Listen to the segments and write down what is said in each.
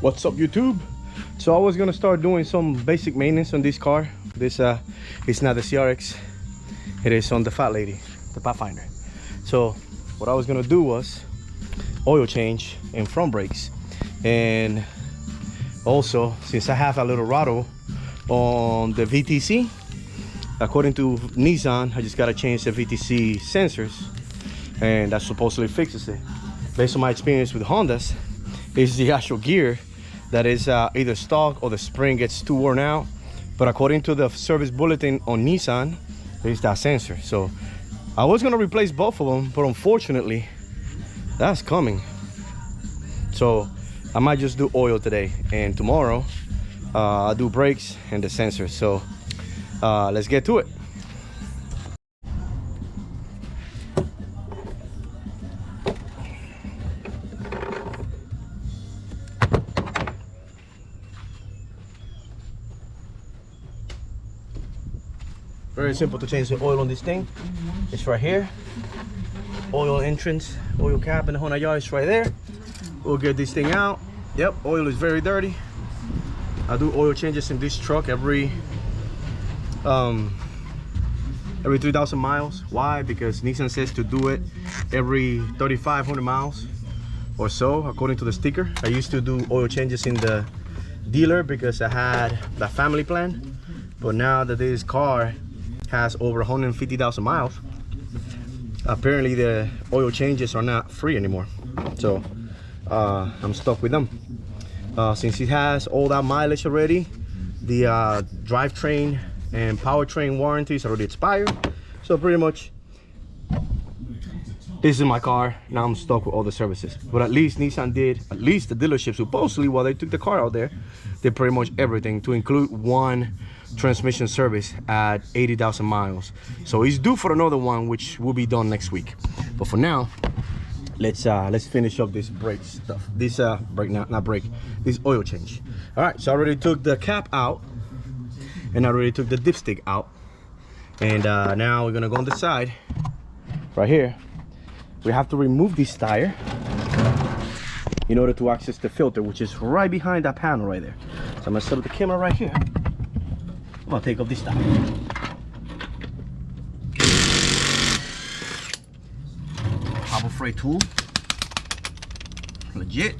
What's up, YouTube? So I was gonna start doing some basic maintenance on this car. This it's not the CRX, it is on the fat lady, the Pathfinder. So what I was gonna do was oil change and front brakes, and also since I have a little rattle on the VTC, according to Nissan, I just gotta change the VTC sensors, and that supposedly fixes it. Based on my experience with Hondas, it's the actual gear that is either stock or the spring gets too worn out. But according to the service bulletin on Nissan, it's that sensor. So I was gonna replace both of them, but unfortunately that's coming. So I might just do oil today, and tomorrow I'll do brakes and the sensor. So let's get to it. Very simple to change the oil on this thing. It's right here. Oil entrance, oil cap, and the Honda yard is right there. We'll get this thing out. Yep, oil is very dirty. I do oil changes in this truck every 3,000 miles. Why? Because Nissan says to do it every 3,500 miles or so, according to the sticker. I used to do oil changes in the dealer because I had the family plan, but now that this car has over 150,000 miles, apparently the oil changes are not free anymore. So I'm stuck with them. Since it has all that mileage already, the drivetrain and powertrain warranties already expired. So pretty much this is my car. Now I'm stuck with all the services. But at least Nissan did, at least the dealership supposedly, while they took the car out there, did pretty much everything to include one transmission service at 80,000 miles. So he's due for another one, which will be done next week. But for now, let's finish up this brake stuff. This this oil change. All right, so I already took the cap out, and I already took the dipstick out, and now we're gonna go on the side right here. We have to remove this tire in order to access the filter, which is right behind that panel right there. So I'm gonna set up the camera right here. I'm gonna take off this tire. Harbor Freight tool, legit.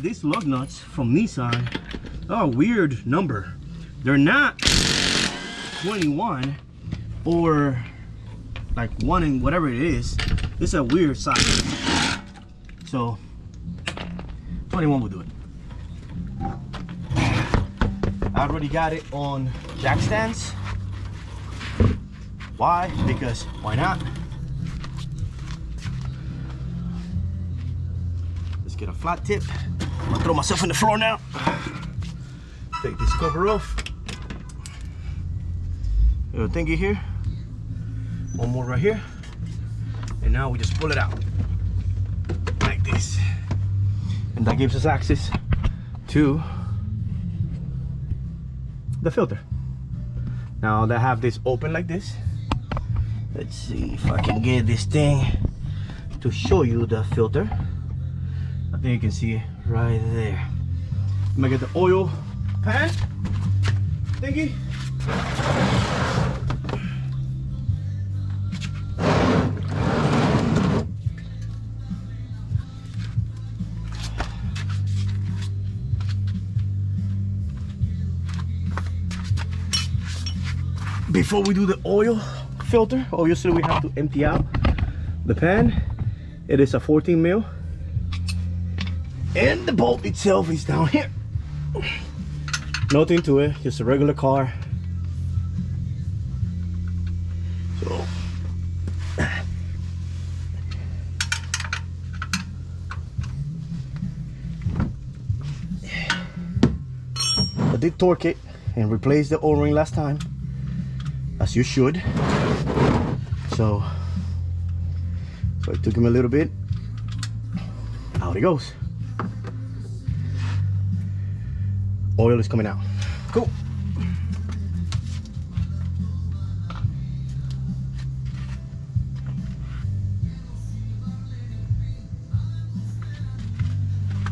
These lug nuts from Nissan are a weird number. They're not 21 or like 1 in whatever it is. It's a weird size. So 21 will do it. I already got it on jack stands. Why? Because why not? Let's get a flat tip. I'm gonna throw myself on the floor now. Take this cover off. Little thingy here. One more right here. And now we just pull it out like this. And that gives us access to the filter. Now they have this open like this. Let's see if I can get this thing to show you the filter. I think you can see it right there. I'm gonna get the oil pan thingy. Before we do the oil filter, obviously we have to empty out the pan. It is a 14 mil. And the bolt itself is down here. Nothing to it, just a regular car. So I did torque it and replace the O-ring last time, as you should. So it took him a little bit. Out he goes. oil is coming out. Cool.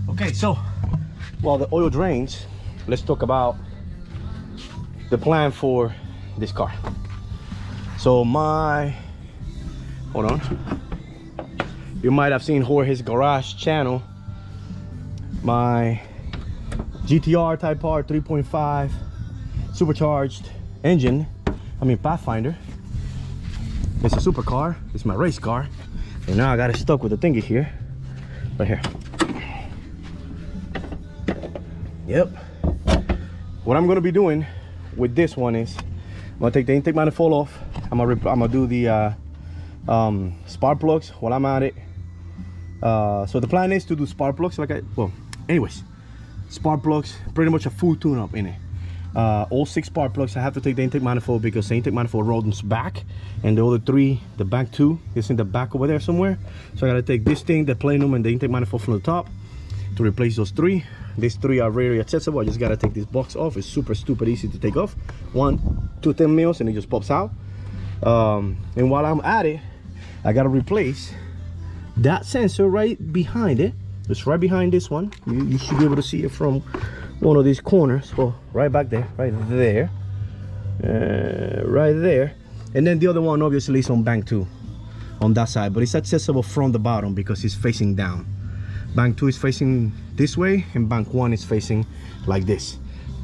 Okay, so while the oil drains, let's talk about the plan for this car. So hold on. You might have seen Jorge's Garage channel. My GTR Type R 3.5 supercharged engine, Pathfinder. It's a supercar, it's my race car. And now I got it stuck with the thingy here, right here. Yep. What I'm gonna be doing with this one is I'm gonna take the intake manifold off. I'm gonna do the spark plugs while I'm at it. So the plan is to do spark plugs anyways, spark plugs, pretty much a full tune-up in it. All 6 spark plugs. I have to take the intake manifold because the intake manifold rolls back, and the other 3, the back 2 is in the back over there somewhere. So I gotta take this thing, the plenum, and the intake manifold from the top to replace those 3. These 3 are very accessible. I just gotta take this box off. It's super stupid easy to take off. 1, 2 10 mils and it just pops out. And while I'm at it, I gotta replace that sensor right behind it. It's right behind this one. You should be able to see it from one of these corners. Oh, right back there, right there, right there. And then the other one obviously is on bank 2 on that side, but it's accessible from the bottom because it's facing down. Bank 2 is facing this way and bank 1 is facing like this.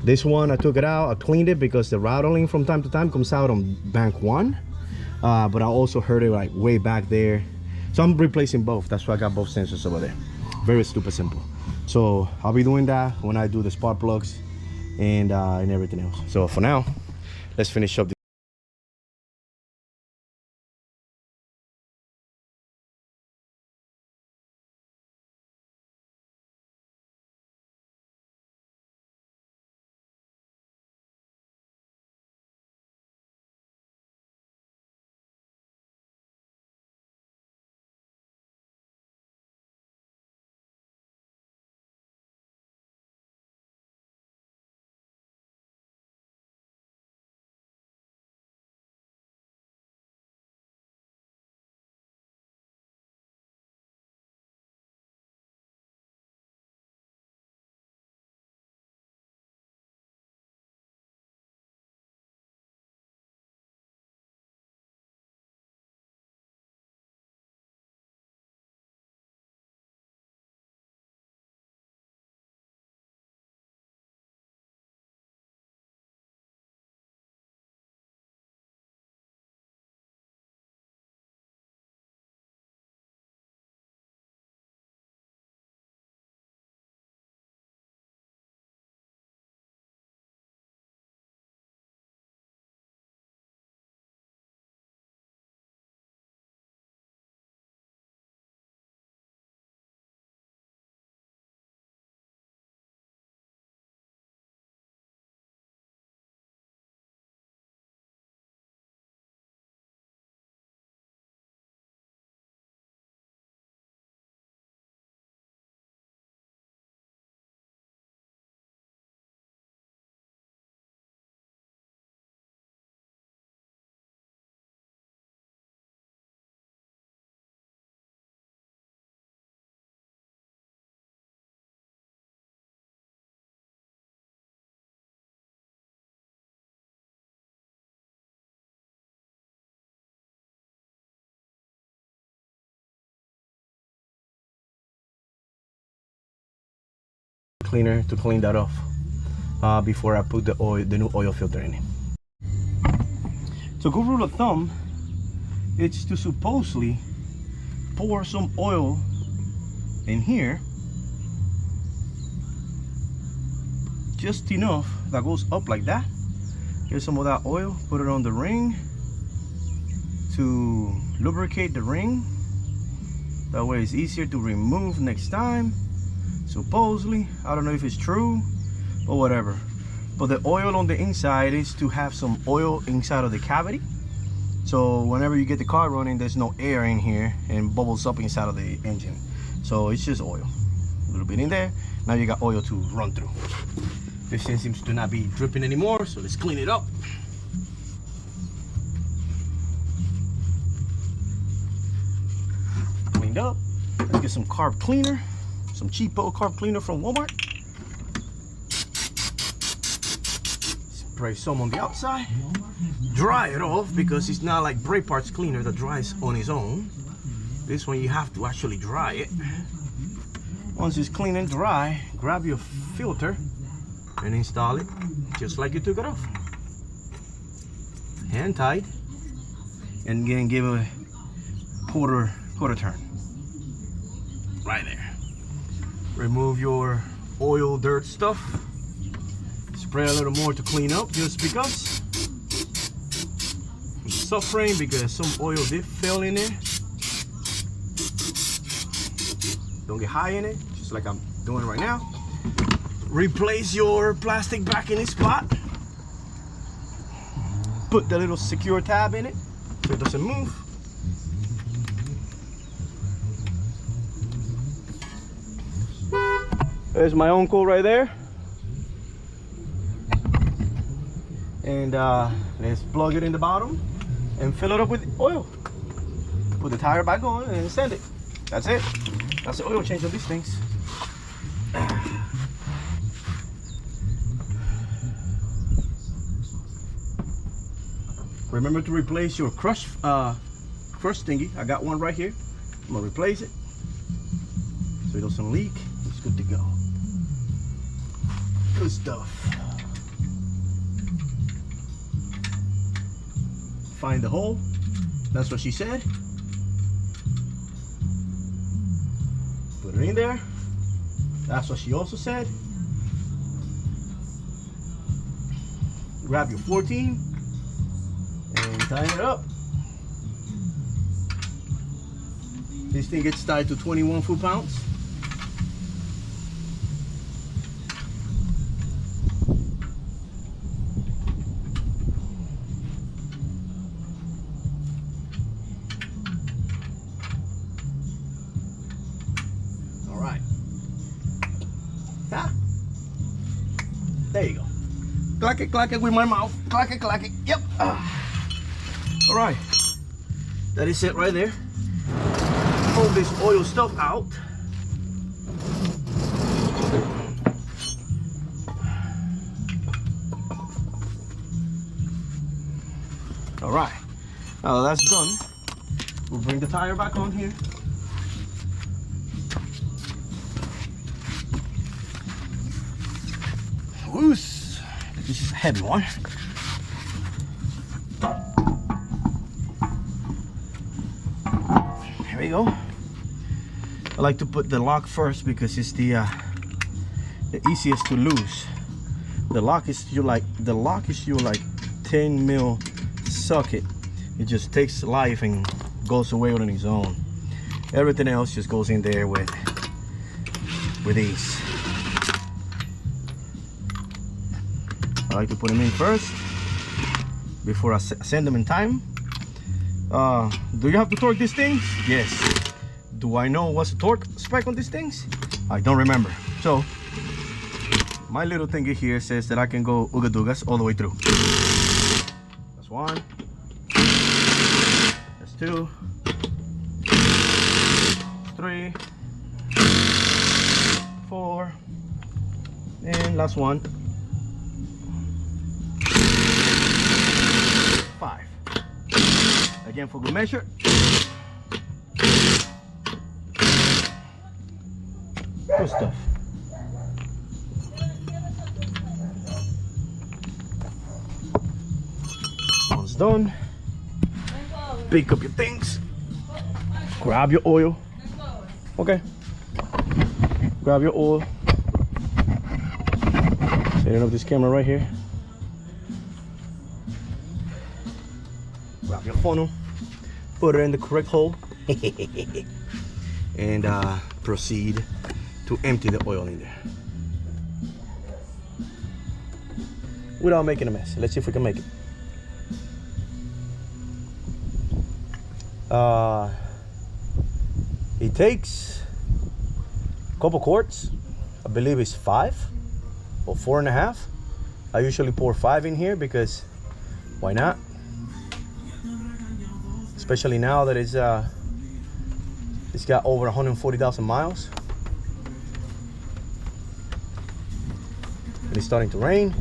This one I took it out, I cleaned it because the rattling from time to time comes out on bank 1, but I also heard it like way back there. So I'm replacing both. That's why I got both sensors over there. Very stupid simple. So I'll be doing that when I do the spark plugs and everything else. So for now, let's finish up. Cleaner to clean that off before I put the new oil filter in it. So good rule of thumb, it's to supposedly pour some oil in here, just enough that goes up like that. Here's some of that oil, put it on the ring to lubricate the ring. That way it's easier to remove next time. Supposedly, I don't know if it's true, but whatever. But the oil on the inside is to have some oil inside of the cavity. So whenever you get the car running, there's no air in here and bubbles up inside of the engine. So it's just oil. A little bit in there. Now you got oil to run through. This thing seems to not be dripping anymore, so let's clean it up. Cleaned up. Let's get some carb cleaner, some cheapo carb cleaner from Walmart. Spray some on the outside. Dry it off because it's not like brake parts cleaner that dries on its own. This one you have to actually dry it. Once it's clean and dry, grab your filter and install it just like you took it off. Hand tight, and then give a quarter turn. Right there. Remove your oil, dirt stuff. Spray a little more to clean up just because. I'm suffering because some oil did fill in there. Don't get high in it, just like I'm doing right now. Replace your plastic back in its spot. Put the little secure tab in it so it doesn't move. There's my uncle right there. And let's plug it in the bottom and fill it up with oil. Put the tire back on and send it. That's it. That's the oil change on these things. Remember to replace your crush thingy. I got one right here. I'm gonna replace it so it doesn't leak. It's good to go. Good stuff. Find the hole. That's what she said. Put it in there. That's what she also said. Grab your 14 and tie it up. This thing gets tied to 21 foot-pounds. All right. Ah. There you go. Clack it with my mouth. Clack it. Yep. All right. That is it right there. Pull this oil stuff out. All right. Now that's done. We'll bring the tire back on here. Loose. This is a heavy one. Here we go. I like to put the lock first because it's the easiest to lose. The lock is your like 10 mil socket. It just takes life and goes away on its own. Everything else just goes in there with ease. I like to put them in first before I send them in time. Do you have to torque these things? Yes. Do I know what's the torque spec on these things? I don't remember. So my little thingy here says that I can go ooga-doogas all the way through. That's one. That's two. 3. 4. And last one. 5. Again for good measure. Good stuff. Once done, pick up your things. Grab your oil. Okay. Grab your oil. Setting up this camera right here. Grab your funnel. Put it in the correct hole. And proceed to empty the oil in there without making a mess. Let's see if we can make it. It takes a couple quarts. I believe it's 5. or 4.5. I usually pour 5 in here because why not? Especially now that it's got over 140,000 miles. And it's starting to rain.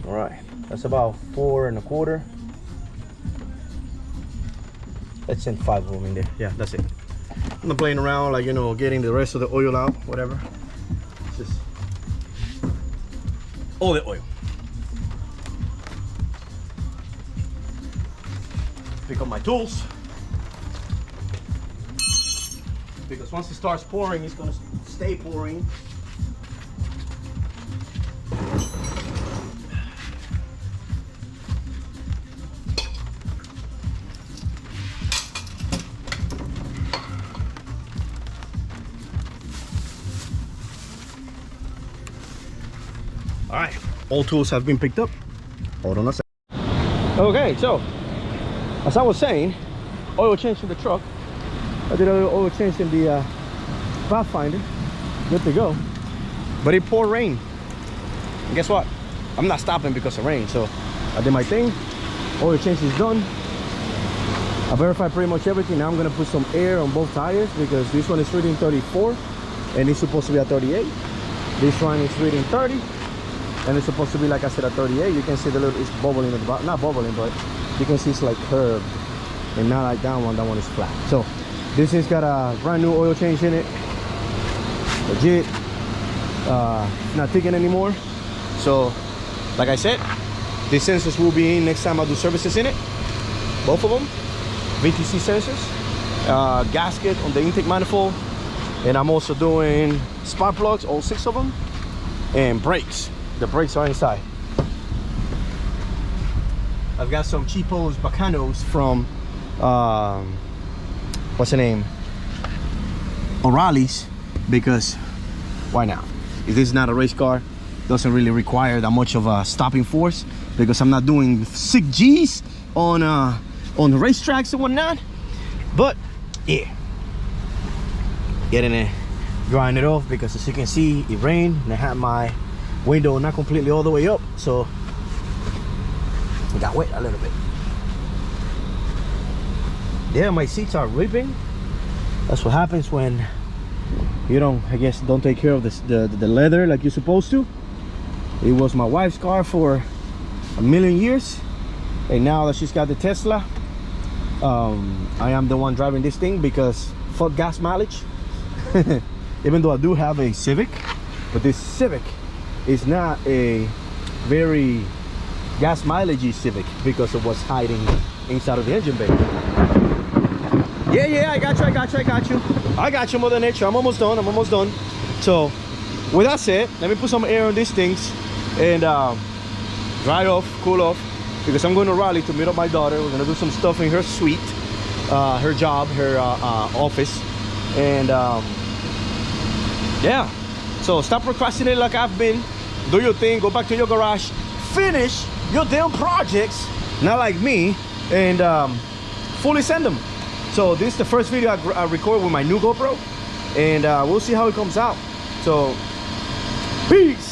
All right, that's about 4.25. Let's send 5 of them in there. Yeah, that's it. I'm not playing around, like, you know, getting the rest of the oil out, whatever. It's just all the oil. Pick up my tools, because once it starts pouring, it's gonna stay pouring. All right, all tools have been picked up. Hold on a second. Okay, so as I was saying, oil change in the truck. I did an oil change in the Pathfinder. Good to go. But it poured rain. And guess what? I'm not stopping because of rain. So I did my thing. Oil change is done. I verified pretty much everything. Now I'm gonna put some air on both tires because this one is reading 34 and it's supposed to be at 38. This one is reading 30 and it's supposed to be, like I said, at 38. You can see the little, it's bubbling at the bottom. Not bubbling, but you can see it's like curved and not like that one. That one is flat. So this has got a brand new oil change in it. Legit. Not ticking anymore. So like I said, these sensors will be in next time I do services in it. Both of them. VTC sensors. Gasket on the intake manifold. And I'm also doing spark plugs, all 6 of them. And brakes. The brakes are inside. I've got some cheapos bacanos from what's the name, O'Reilly's, because why not? If this is not a race car, doesn't really require that much of a stopping force, because I'm not doing 6 G's on racetracks and whatnot. But yeah, getting it, drying it off, because as you can see, it rained and I had my window not completely all the way up, so it got wet a little bit. Yeah, my seats are ripping. That's what happens when you don't, I guess, don't take care of this, the leather like you're supposed to. It was my wife's car for a million years, and now that she's got the Tesla, I am the one driving this thing because fuck gas mileage. Even though I do have a Civic, but this Civic is not a very gas mileage Civic because of what's hiding inside of the engine bay. Yeah, I got you, Mother Nature. I'm almost done. So with that said, let me put some air on these things and dry it off, cool off, because I'm going to Raleigh to meet up my daughter. We're gonna do some stuff in her suite, her job, her office, and yeah. So stop procrastinating like I've been. Do your thing, go back to your garage, finish your damn projects, not like me, and fully send them. So this is the first video I record with my new GoPro, and we'll see how it comes out. So peace.